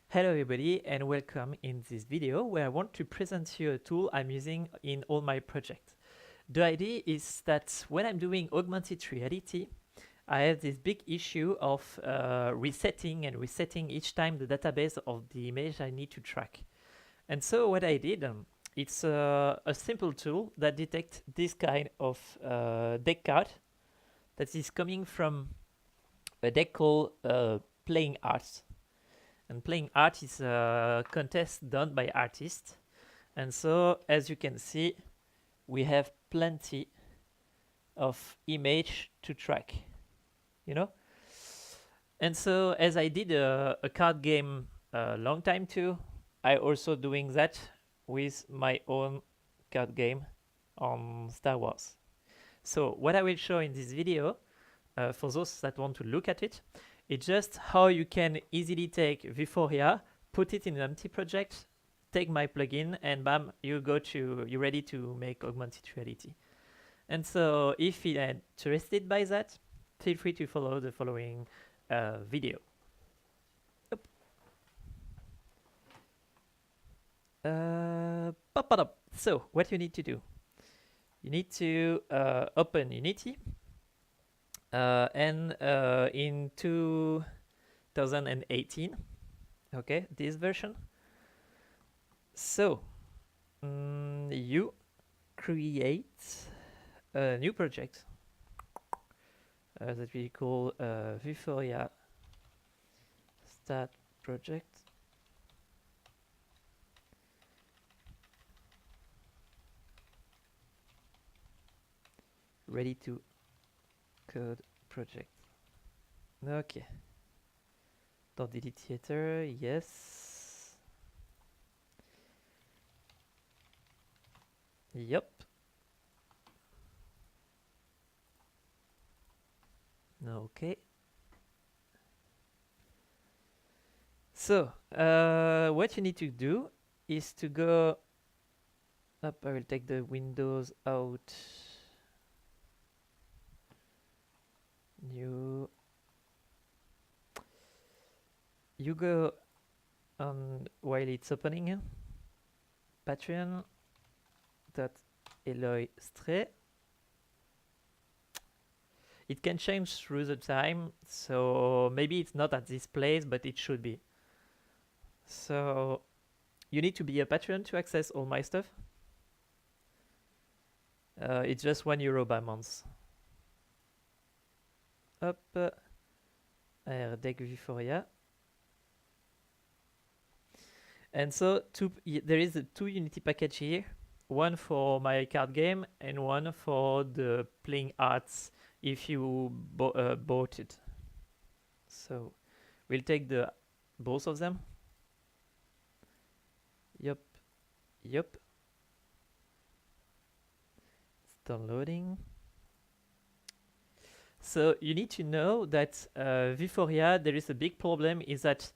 Hello everybody and welcome in this video where I want to present you a tool I'm using in all my projects. The idea is that when I'm doing augmented reality, I have this big issue of resetting each time the database of the image I need to track. And so what I did, it's a simple tool that detects this kind of deck card that is coming from a deck called Playing Arts. And Playing Art is a contest done by artists. And so, as you can see, we have plenty of image to track, you know? And so, as I did a card game a long time too, I also doing that with my own card game on Star Wars. So what I will show in this video, for those that want to look at it, it's just how you can easily take Vuforia, put it in an empty project, take my plugin, and bam, you're ready to make augmented reality. And so if you're interested by that, feel free to follow the following video. So what you need to do, you need to open Unity, and in 2018, okay, this version. So you create a new project that we call Vuforia Start Project. Ready to code project. Okay. .delete theater, yes. Yep. Okay. So, what you need to do is to go up. I will take the windows out. You go on while it's opening patreon.eloy-stray. It can change through the time, so maybe it's not at this place, but it should be. So you need to be a patron to access all my stuff. It's just €1 by month. Up, AR Deck Vuforia. And so there is two Unity package here, one for my card game and one for the Playing Arts if you bought it. So we'll take both of them. Yep. It's downloading. So you need to know that Vuforia, there is a big problem is that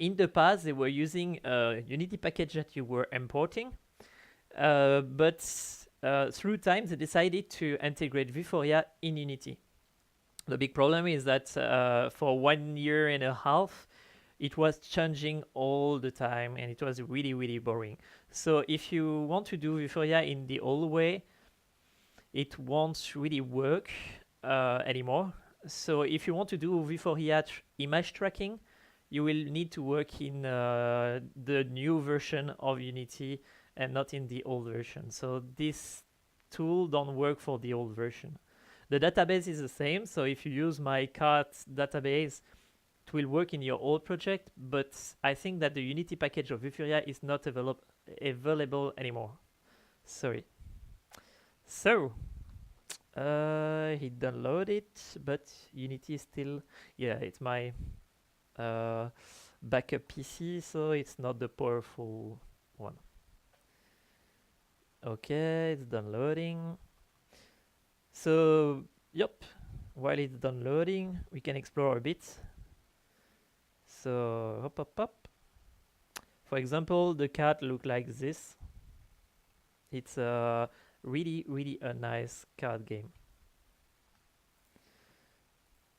in the past they were using a Unity package that you were importing, but through time they decided to integrate Vuforia in Unity. The big problem is that for 1.5 years it was changing all the time and it was really boring. So if you want to do Vuforia in the old way, it won't really work anymore. So if you want to do Vuforia image tracking, you will need to work in the new version of Unity and not in the old version. So this tool don't work for the old version. The database is the same, so if you use my card database, it will work in your old project, but I think that the Unity package of Vuforia is not available anymore. Sorry. So he downloaded it, but Unity is still, it's my backup PC, so it's not the powerful one. Okay, it's downloading. So, yep, while it's downloading, we can explore a bit. So, hop. For example, the card look like this. It's really a nice card game.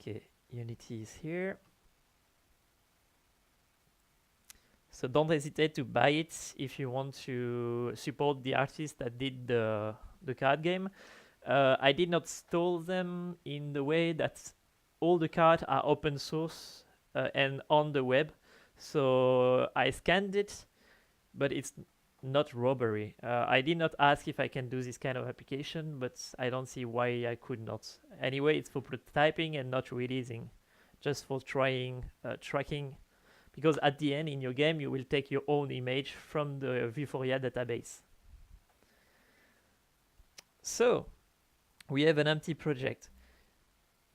Okay, Unity is here. So don't hesitate to buy it if you want to support the artist that did the card game. I did not store them in the way that all the cards are open source and on the web. So I scanned it, but it's not robbery. I did not ask if I can do this kind of application, but I don't see why I could not. Anyway, it's for prototyping and not releasing, just for trying tracking, because at the end in your game you will take your own image from the Vuforia database. So we have an empty project.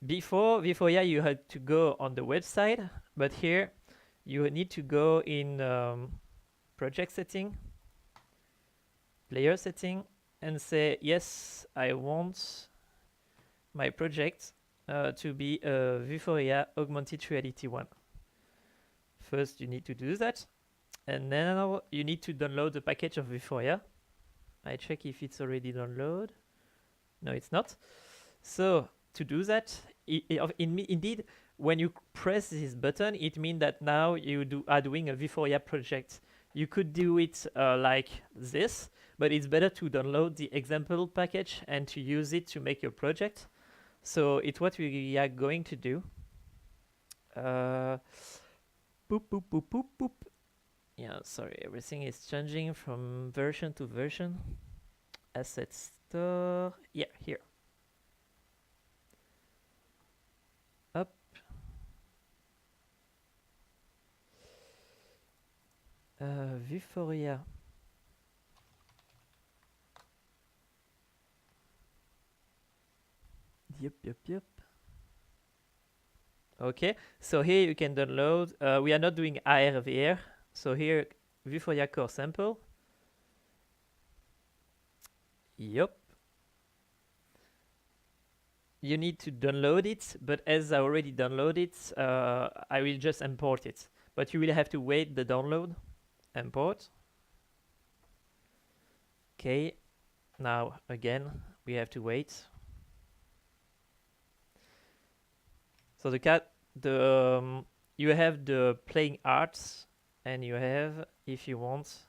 Before Vuforia you had to go on the website, but here you need to go in project setting, player setting, and say yes, I want my project to be a Vuforia augmented reality one. First you need to do that, and then you need to download the package of Vuforia. I check if it's already downloaded. No, it's not. So to do that, indeed, when you press this button, it means that now you are doing a Vuforia project. You could do it like this, but it's better to download the example package and to use it to make your project. So it's what we are going to do. Boop, boop, boop, boop, boop. Yeah, sorry, everything is changing from version to version. Asset store, yeah, here. Up. Vuforia. Yep. Okay, so here you can download. We are not doing AR VR, so here Vuforia core sample. Yep. You need to download it, but as I already downloaded it, I will just import it. But you will have to wait the download. Import. Okay, now again we have to wait. So you have the playing arts, and you have, if you want,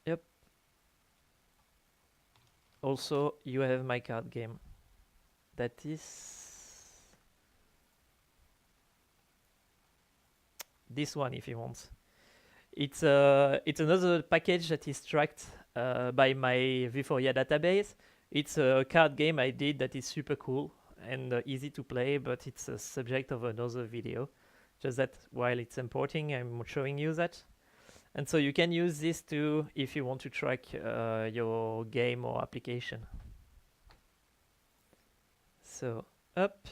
yep. Also, you have my card game. That is this one, if you want. It's another package that is tracked by my Vuforia database. It's a card game I did that is super cool and easy to play, but it's a subject of another video. Just that while it's importing, I'm showing you that. And so you can use this too if you want to track your game or application. So up.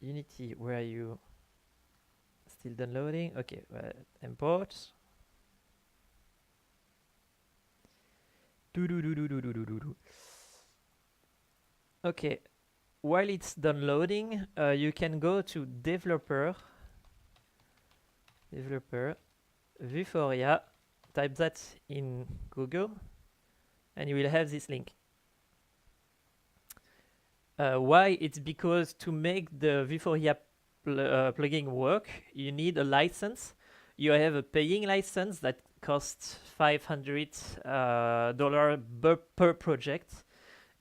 Unity, where are you? Still downloading. Okay, import. Okay, while it's downloading, you can go to developer, Vuforia, type that in Google, and you will have this link. Why? It's because to make the Vuforia plugin work, you need a license. You have a paying license that costs $500 per project,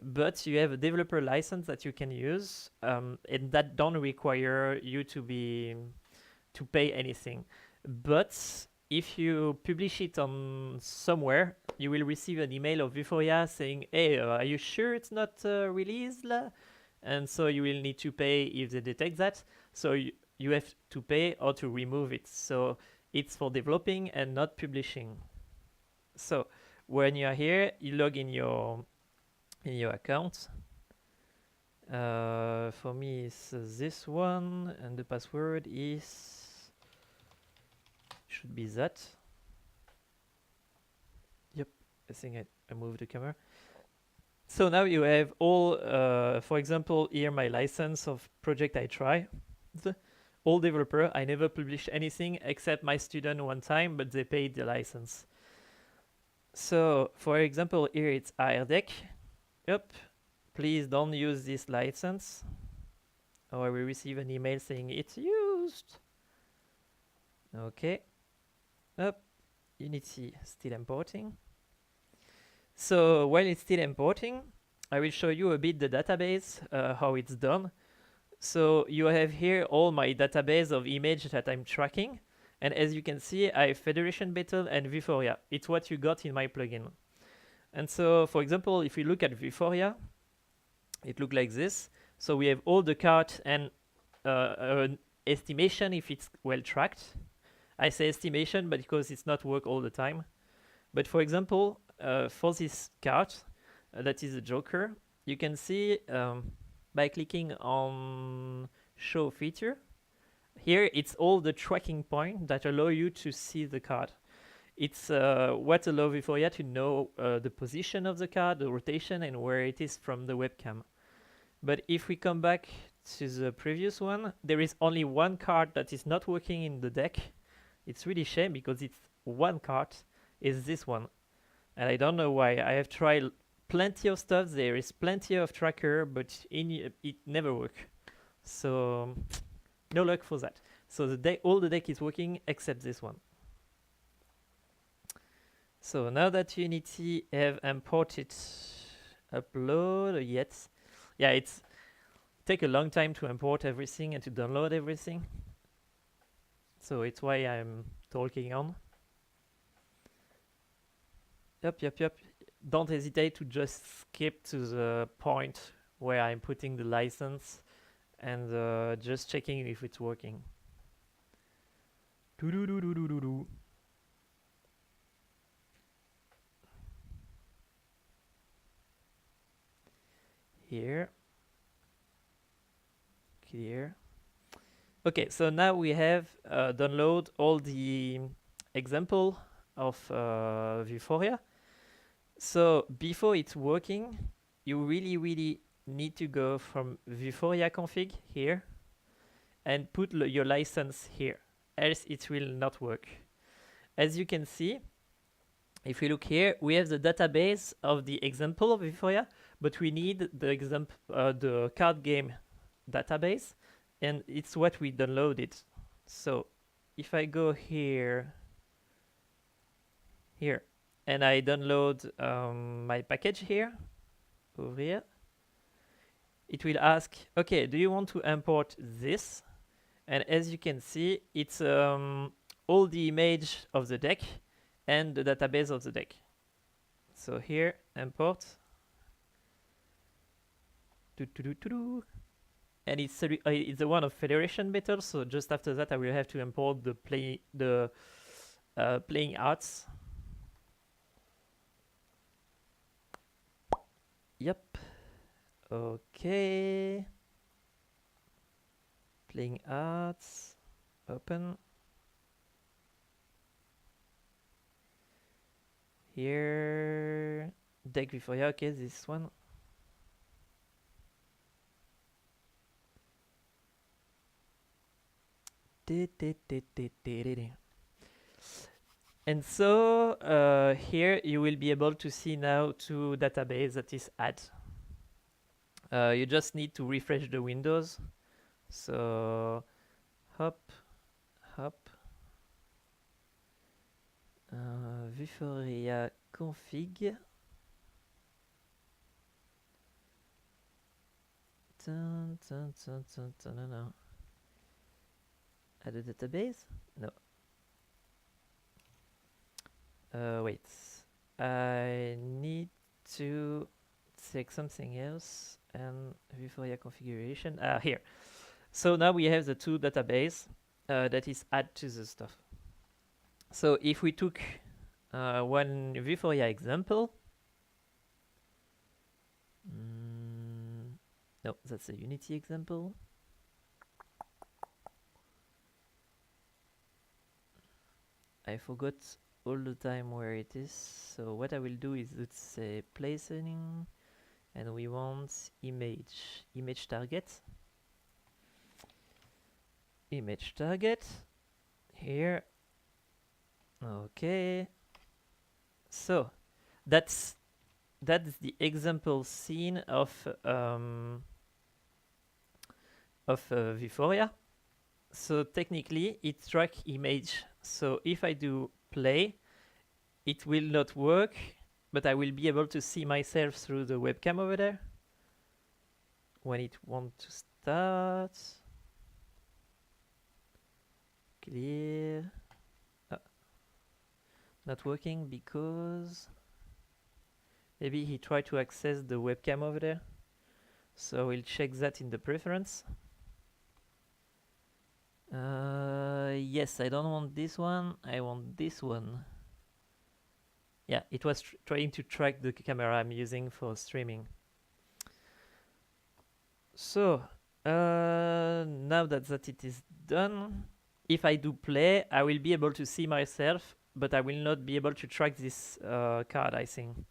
but you have a developer license that you can use, and that don't require you to pay anything. But if you publish it on somewhere, you will receive an email of Vuforia saying, hey, are you sure it's not released? And so you will need to pay if they detect that. So you have to pay or to remove it. So it's for developing and not publishing. So when you are here, you log in your account. For me, it's this one, and the password should be that. Yep, I think I moved the camera. So now you have all, for example, here my license of project I try. All developer, I never published anything except my student one time, but they paid the license. So for example, here it's AR Deck. Yep, please don't use this license. or I will receive an email saying it's used. Okay. Up. Unity still importing. So while it's still importing, I will show you a bit the database, how it's done. So you have here all my database of image that I'm tracking. And as you can see, I have Federation Battle and Vuforia. It's what you got in my plugin. And so, for example, if we look at Vuforia, it looks like this. So we have all the cards and an estimation if it's well tracked. I say estimation, but because it's not work all the time. But for example, for this card, that is a Joker, you can see by clicking on Show Feature, here it's all the tracking points that allow you to see the card. It's what allows Vuforia to know the position of the card, the rotation, and where it is from the webcam. But if we come back to the previous one, there is only one card that is not working in the deck. It's really shame because it's one card, is this one. And I don't know why. I have tried plenty of stuff, there is plenty of tracker, but it never works. So no luck for that. So the deck, all the deck is working except this one. So now that Unity have imported upload yet, yeah, it's take a long time to import everything and to download everything. So it's why I'm talking on. Yep. Don't hesitate to just skip to the point where I'm putting the license and just checking if it's working. Here. Clear. Okay, so now we have download all the example of Vuforia. So before it's working, you really need to go from Vuforia config here and put your license here, else it will not work. As you can see, if we look here, we have the database of the example of Vuforia, but we need the card game database, and it's what we downloaded. So if I go here, and I download my package here, over here, it will ask, okay, do you want to import this? And as you can see, it's all the image of the deck and the database of the deck. So here, import. And it's the one of Federation Battle, so just after that I will have to import the playing arts. Yep. Okay. Playing arts. Open. Here. Deck Vuforia. Okay, this one. And so here you will be able to see now two database that is add. You just need to refresh the windows. So hop. Vuforia config. No. Add a database? No. Wait. I need to take something else and Vuforia configuration. Here. So now we have the two database that is add to the stuff. So if we took one Vuforia example, no, that's a Unity example. I forgot all the time where it is. So what I will do is let's say play setting, and we want image target here. Okay, so that's the example scene of of Vuforia. So technically it tracks image. So if I do play, it will not work, but I will be able to see myself through the webcam over there when it wants to start. Clear. Not working because maybe he tried to access the webcam over there. So we'll check that in the preference. Yes, I don't want this one. I want this one. Yeah, it was trying to track the camera I'm using for streaming. So now that it is done, if I do play, I will be able to see myself, but I will not be able to track this card, I think.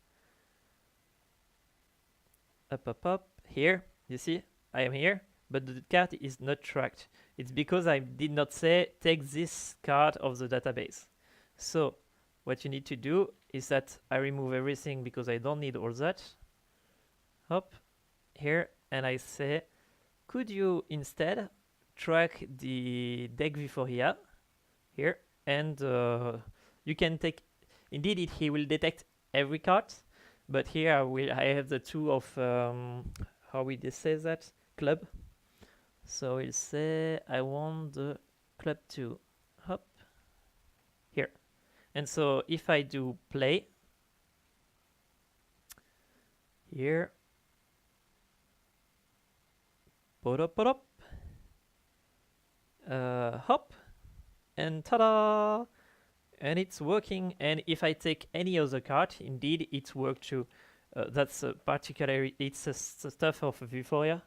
Up. Here, you see, I am here, but the card is not tracked. It's because I did not say take this card of the database. So what you need to do is that I remove everything because I don't need all that. Hop, here, and I say, could you instead track the deck Vuforia here, and you can take, indeed he will detect every card, but here I have the two of, how we say that, club. So we'll say I want the club to hop here. And so if I do play here, hop, and ta-da! And it's working. And if I take any other card, indeed it worked too. That's particularly, it's stuff of Vuforia.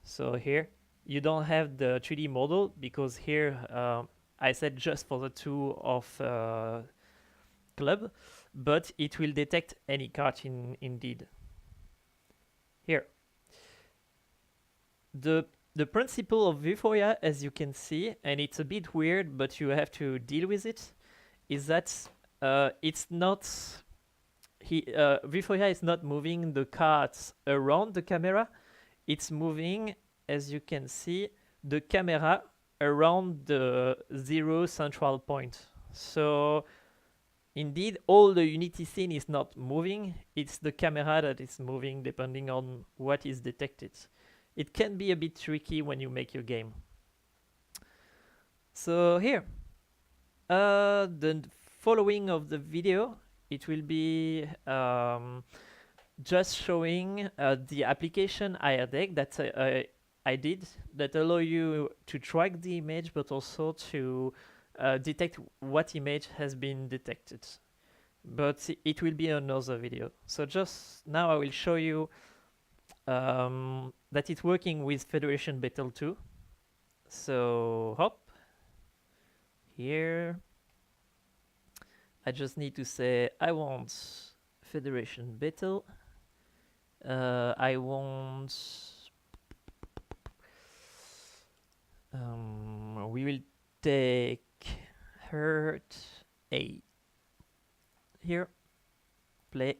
So here you don't have the 3D model because here I said just for the two of club, but it will detect any card indeed. Here. The principle of Vuforia, as you can see, and it's a bit weird, but you have to deal with it, is that it's not, Vuforia is not moving the cards around the camera, it's moving, as you can see, the camera around the 0 central point. So indeed, all the Unity scene is not moving, it's the camera that is moving depending on what is detected. It can be a bit tricky when you make your game. So here, the following of the video, it will be just showing the application AR Deck that I did that allow you to track the image, but also to detect what image has been detected. But it will be another video. So just now I will show you that it's working with Federation Battle 2. So hop here. I just need to say I want Federation Battle. I want we will take hurt A here, play,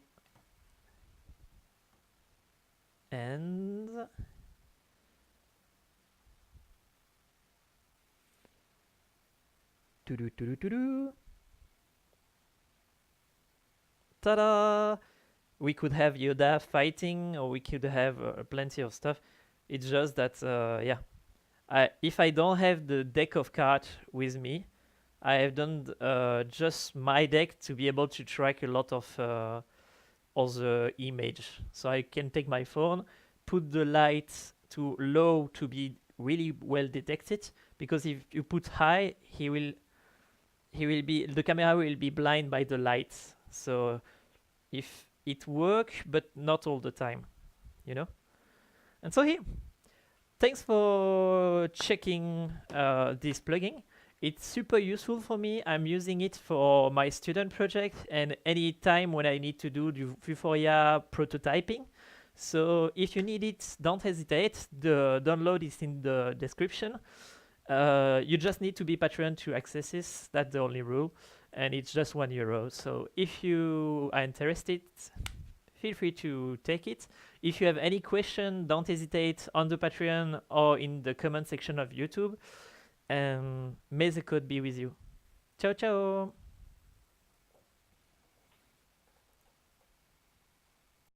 and ta-da! We could have Yoda fighting, or we could have plenty of stuff. It's just that, yeah, if I don't have the deck of cards with me, I have done just my deck to be able to track a lot of other image. So I can take my phone, put the light to low to be really well detected, because if you put high, the camera will be blind by the lights. So if it works, but not all the time, you know. And so here, thanks for checking this plugin. It's super useful for me. I'm using it for my student project and any time when I need to do the Vuforia prototyping. So if you need it, don't hesitate. The download is in the description. You just need to be Patreon to access this. That's the only rule. And it's just €1. So if you are interested, feel free to take it. If you have any question, don't hesitate on the Patreon or in the comment section of YouTube. And may the code be with you. Ciao, ciao!